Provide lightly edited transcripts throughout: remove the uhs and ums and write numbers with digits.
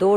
2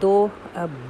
2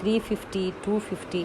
350, 250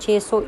600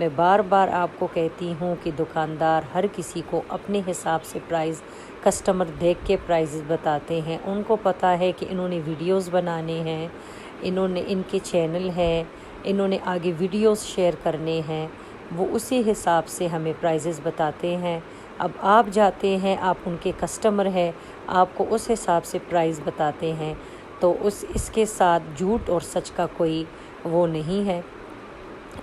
میں بار بار آپ کو کہتی ہوں کہ دکاندار ہر کسی کو اپنے حساب سے پرائز کسٹمر دیکھ کے پرائزز بتاتے ہیں. ان کو پتہ ہے کہ انہوں نے ویڈیوز بنانے ہیں, ان کے چینل ہے, انہوں نے آگے ویڈیوز شیئر کرنے ہیں, وہ اسی حساب سے ہمیں پرائزز بتاتے ہیں. اب آپ جاتے ہیں, آپ ان کے کسٹمر ہیں, آپ کو اس حساب سے پرائز بتاتے ہیں, تو اس کے ساتھ جھوٹ اور سچ کا کوئی وہ نہیں ہے.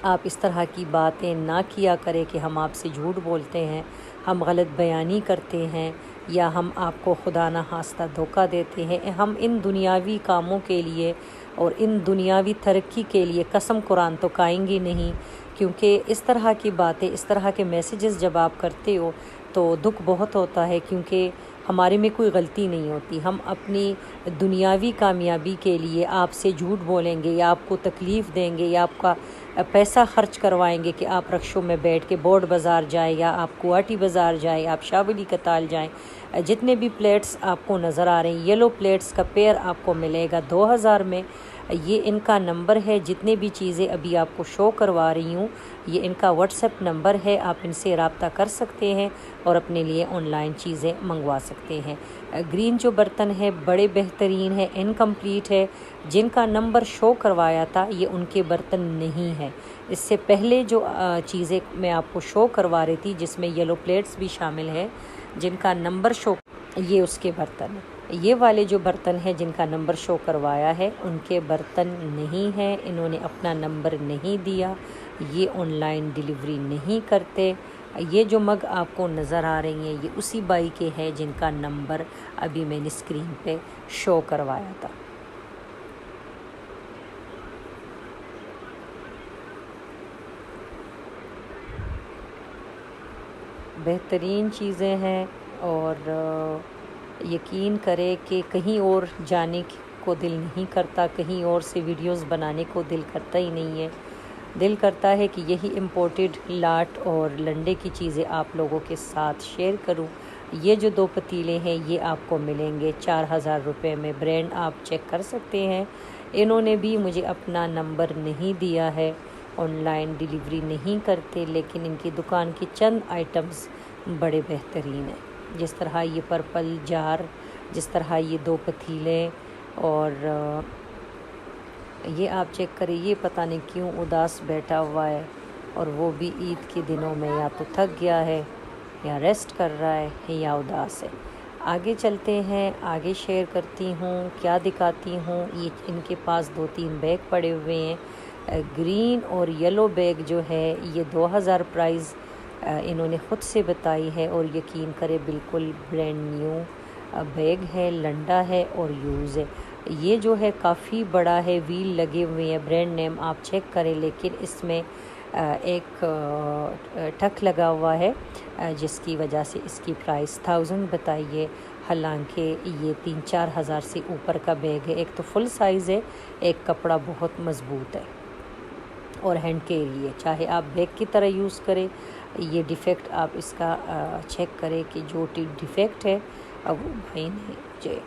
آپ اس طرح کی باتیں نہ کیا کریں کہ ہم آپ سے جھوٹ بولتے ہیں, ہم غلط بیانی کرتے ہیں, یا ہم آپ کو خدا نہ خواستہ دھوکہ دیتے ہیں. ہم ان دنیاوی کاموں کے لیے اور ان دنیاوی ترقی کے لیے قسم قرآن تو کھائیں گے نہیں, کیونکہ اس طرح کی باتیں, اس طرح کے میسیجز جب آپ کرتے ہو تو دکھ بہت ہوتا ہے, کیونکہ ہمارے میں کوئی غلطی نہیں ہوتی. ہم اپنی دنیاوی کامیابی کے لیے آپ سے جھوٹ بولیں گے, یا آپ کو تکلیف دیں گے, یا آپ کا پیسہ خرچ کروائیں گے کہ آپ رکشوں میں بیٹھ کے بورڈ بازار جائیں, یا آپ کوہاٹی بازار جائیں, آپ شاہ ولی کتال جائیں. جتنے بھی پلیٹس آپ کو نظر آ رہے ہیں, یلو پلیٹس کا پیر آپ کو ملے گا 2000 میں. یہ ان کا نمبر ہے. جتنے بھی چیزیں ابھی آپ کو شو کروا رہی ہوں, یہ ان کا واٹس ایپ نمبر ہے. آپ ان سے رابطہ کر سکتے ہیں اور اپنے لیے آن لائن چیزیں منگوا سکتے ہیں. گرین جو برتن ہے بڑے بہترین ہے, انکمپلیٹ ہے. جن کا نمبر شو کروایا تھا یہ ان کے برتن نہیں ہے. اس سے پہلے جو چیزیں میں آپ کو شو کروا رہی تھی, جس میں یلو پلیٹس بھی شامل ہے, جن کا نمبر شو, یہ اس کے برتن ہیں. یہ والے جو برتن ہیں جن کا نمبر شو کروایا ہے, ان کے برتن نہیں ہیں. انہوں نے اپنا نمبر نہیں دیا, یہ آن لائن ڈیلیوری نہیں کرتے. یہ جو مگ آپ کو نظر آ رہی ہیں یہ اسی بائی کے ہیں جن کا نمبر ابھی میں نے اسکرین پہ شو کروایا تھا. بہترین چیزیں ہیں, اور یقین کرے کہ کہیں اور جانے کو دل نہیں کرتا, کہیں اور سے ویڈیوز بنانے کو دل کرتا ہی نہیں ہے. دل کرتا ہے کہ یہی امپورٹڈ لاٹ اور لنڈے کی چیزیں آپ لوگوں کے ساتھ شیئر کروں. یہ جو 2 پتیلے ہیں یہ آپ کو ملیں گے 4000 روپے میں. برانڈ آپ چیک کر سکتے ہیں. انہوں نے بھی مجھے اپنا نمبر نہیں دیا ہے, آن لائن ڈیلیوری نہیں کرتے, لیکن ان کی دکان کی چند آئٹمز بڑے بہترین ہیں. جس طرح یہ پرپل جار, جس طرح یہ 2 پتیلے, اور یہ آپ چیک کریں. یہ پتہ نہیں کیوں اداس بیٹھا ہوا ہے, اور وہ بھی عید کے دنوں میں یا تو تھک گیا ہے, یا ریسٹ کر رہا ہے, یا اداس ہے. آگے چلتے ہیں, آگے شیئر کرتی ہوں, کیا دکھاتی ہوں. یہ ان کے پاس 2-3 بیگ پڑے ہوئے ہیں. گرین اور یلو بیگ جو ہے یہ 2000 پرائز انہوں نے خود سے بتائی ہے, اور یقین کرے بالکل برینڈ نیو بیگ ہے, لنڈا ہے اور یوز ہے. یہ جو ہے کافی بڑا ہے, ویل لگے ہوئے ہیں, برانڈ نیم آپ چیک کریں, لیکن اس میں ایک ٹھک لگا ہوا ہے, جس کی وجہ سے اس کی پرائس 1000 بتائیے, حالانکہ یہ 3-4 ہزار سے اوپر کا بیگ ہے. ایک تو فل سائز ہے, ایک کپڑا بہت مضبوط ہے, اور ہینڈ کیری ہے. چاہے آپ بیگ کی طرح یوز کریں, یہ ڈیفیکٹ آپ اس کا چیک کریں کہ جو ڈیفیکٹ ہے اب وہ بھائی نے مجھے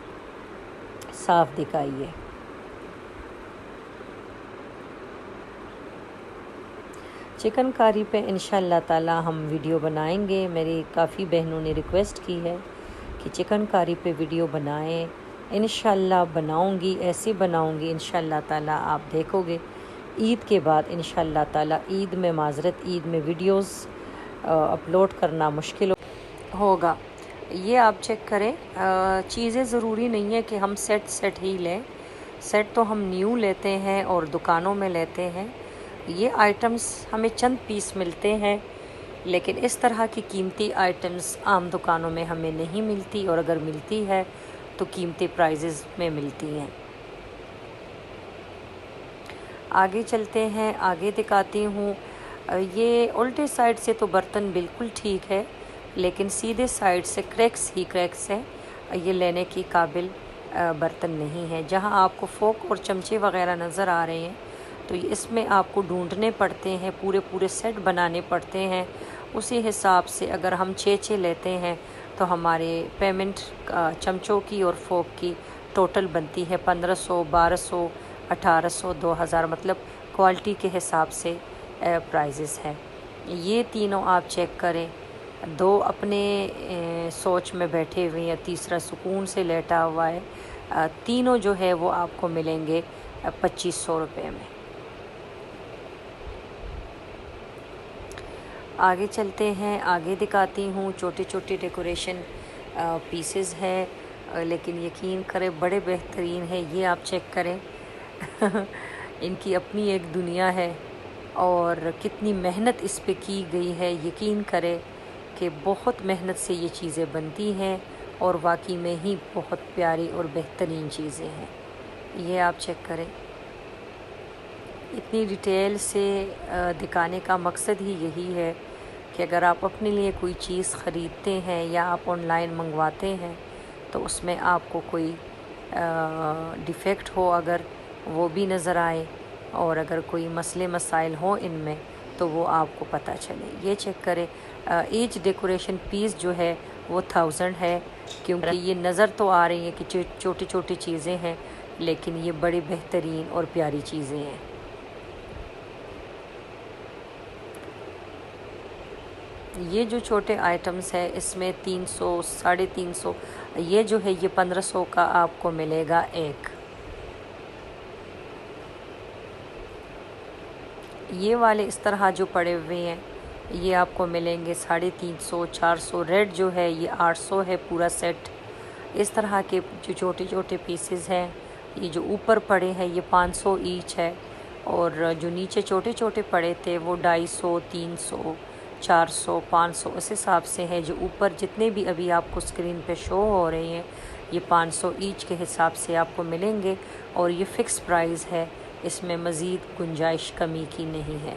صاف دکھائی ہے. چکن کاری پہ انشاءاللہ تعالی ہم ویڈیو بنائیں گے. میری کافی بہنوں نے ریکویسٹ کی ہے کہ چکن کاری پہ ویڈیو بنائیں. انشاءاللہ بناؤں گی, ایسے بناؤں گی انشاءاللہ تعالی, آپ دیکھو گے. عید کے بعد انشاءاللہ تعالی, عید میں معذرت, عید میں ویڈیوز اپلوڈ کرنا مشکل ہوگا. یہ آپ چیک کریں. چیزیں ضروری نہیں ہے کہ ہم سیٹ ہی لیں. سیٹ تو ہم نیو لیتے ہیں اور دکانوں میں لیتے ہیں. یہ آئٹمز ہمیں چند پیس ملتے ہیں, لیکن اس طرح کی قیمتی آئٹمز عام دکانوں میں ہمیں نہیں ملتی, اور اگر ملتی ہے تو قیمتی پرائزز میں ملتی ہیں. آگے چلتے ہیں, آگے دکھاتی ہوں. یہ الٹے سائڈ سے تو برتن بالکل ٹھیک ہے, لیکن سیدھے سائڈ سے کریکس ہی کریکس ہے. یہ لینے کی قابل برتن نہیں ہے. جہاں آپ کو فوک اور چمچے وغیرہ نظر آ رہے ہیں تو اس میں آپ کو ڈھونڈنے پڑتے ہیں, پورے سیٹ بنانے پڑتے ہیں. اسی حساب سے اگر ہم 6 لیتے ہیں تو ہمارے پیمنٹ چمچوں کی اور فوک کی ٹوٹل بنتی ہے 1500, 1200, 1800, 2000, مطلب کوالٹی کے حساب سے پرائزز ہیں. یہ تینوں آپ چیک کریں، دو اپنے سوچ میں بیٹھے ہوئے ہیں، تیسرا سکون سے لیٹا ہوا ہے، تینوں جو ہے وہ آپ کو ملیں گے 2500 روپے میں۔ آگے چلتے ہیں، آگے دکھاتی ہوں۔ چھوٹے چھوٹے ڈیکوریشن پیسز ہیں، لیکن یقین کریں بڑے بہترین ہے۔ یہ آپ چیک کریں ان کی اپنی ایک دنیا ہے اور کتنی محنت اس پہ کی گئی ہے۔ یقین کریں کہ بہت محنت سے یہ چیزیں بنتی ہیں اور واقعی میں ہی بہت پیاری اور بہترین چیزیں ہیں۔ یہ آپ چیک کریں، اتنی ڈیٹیل سے دکھانے کا مقصد ہی یہی ہے کہ اگر آپ اپنے لیے کوئی چیز خریدتے ہیں یا آپ آن لائن منگواتے ہیں تو اس میں آپ کو کوئی ڈیفیکٹ ہو اگر وہ بھی نظر آئے، اور اگر کوئی مسئلے مسائل ہوں ان میں تو وہ آپ کو پتہ چلے۔ یہ چیک کریں، ایچ ڈیکوریشن پیس جو ہے وہ 1000 ہے، کیونکہ یہ نظر تو آ رہی ہیں کہ چھوٹی چھوٹی چیزیں ہیں لیکن یہ بڑی بہترین اور پیاری چیزیں ہیں۔ یہ جو چھوٹے آئٹمز ہے اس میں 300 350، یہ جو ہے یہ 1500 کا آپ کو ملے گا ایک۔ یہ والے اس طرح جو پڑے ہوئے ہیں یہ آپ کو ملیں گے 350 400۔ ریڈ جو ہے یہ 800 ہے پورا سیٹ۔ اس طرح کے جو چھوٹے چھوٹے پیسز ہیں، یہ جو اوپر پڑے ہیں یہ 500 ایچ ہے، اور جو نیچے چھوٹے چھوٹے پڑے تھے وہ 250 300 400 500 اس حساب سے ہیں۔ جو اوپر جتنے بھی ابھی آپ کو اسکرین پہ شو ہو رہے ہیں یہ 500 ایچ کے حساب سے آپ کو ملیں گے، اور یہ فکس پرائز ہے، اس میں مزید گنجائش کمی کی نہیں ہے۔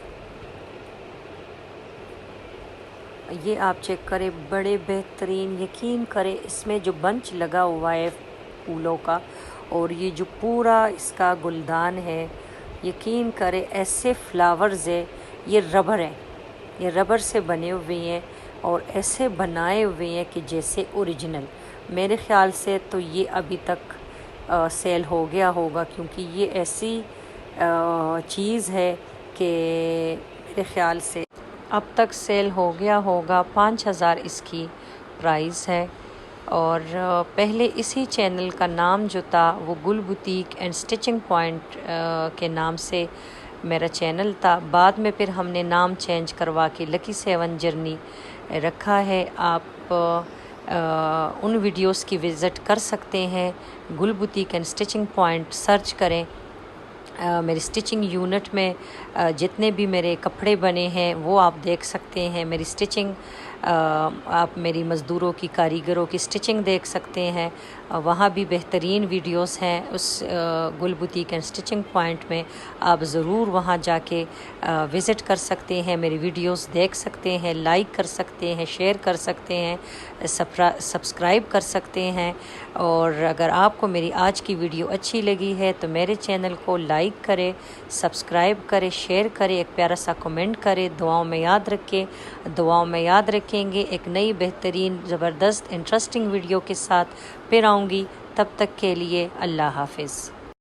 یہ آپ چیک کریں، بڑے بہترین، یقین کریں اس میں جو بنچ لگا ہوا ہے پھولوں کا اور یہ جو پورا اس کا گلدان ہے، یقین کریں ایسے فلاورز ہے، یہ ربر ہے، یہ ربر سے بنے ہوئے ہیں اور ایسے بنائے ہوئے ہیں کہ جیسے اوریجنل۔ میرے خیال سے تو یہ ابھی تک سیل ہو گیا ہوگا، کیونکہ یہ ایسی چیز ہے کہ میرے خیال سے اب تک سیل ہو گیا ہوگا۔ 5000 اس کی پرائز ہے، اور پہلے اسی چینل کا نام جو تھا وہ گل بوتیک اینڈ سٹیچنگ پوائنٹ کے نام سے میرا چینل تھا۔ بعد میں پھر ہم نے نام چینج کروا کے لکی 7 جرنی رکھا ہے۔ آپ ان ویڈیوز کی وزٹ کر سکتے ہیں، Gul boutique and stitching point search کریں۔ میری سٹیچنگ یونٹ میں جتنے بھی میرے کپڑے بنے ہیں وہ آپ دیکھ سکتے ہیں۔ میری سٹیچنگ، آپ میری مزدوروں کی، کاریگروں کی سٹیچنگ دیکھ سکتے ہیں، وہاں بھی بہترین ویڈیوز ہیں۔ اس گل بوتیک اینڈ سٹیچنگ پوائنٹ میں آپ ضرور وہاں جا کے وزٹ کر سکتے ہیں، میری ویڈیوز دیکھ سکتے ہیں، لائک کر سکتے ہیں، شیئر کر سکتے ہیں، سبسکرائب کر سکتے ہیں۔ اور اگر آپ کو میری آج کی ویڈیو اچھی لگی ہے تو میرے چینل کو لائک کرے، سبسکرائب کرے، شیئر کرے، ایک پیارا سا کمنٹ کرے، دعاؤں میں یاد رکھیں۔ دعاؤں میں یاد رکھیں گے۔ ایک نئی بہترین زبردست انٹرسٹنگ ویڈیو کے ساتھ پھر آؤں گی، تب تک کے لیے اللہ حافظ۔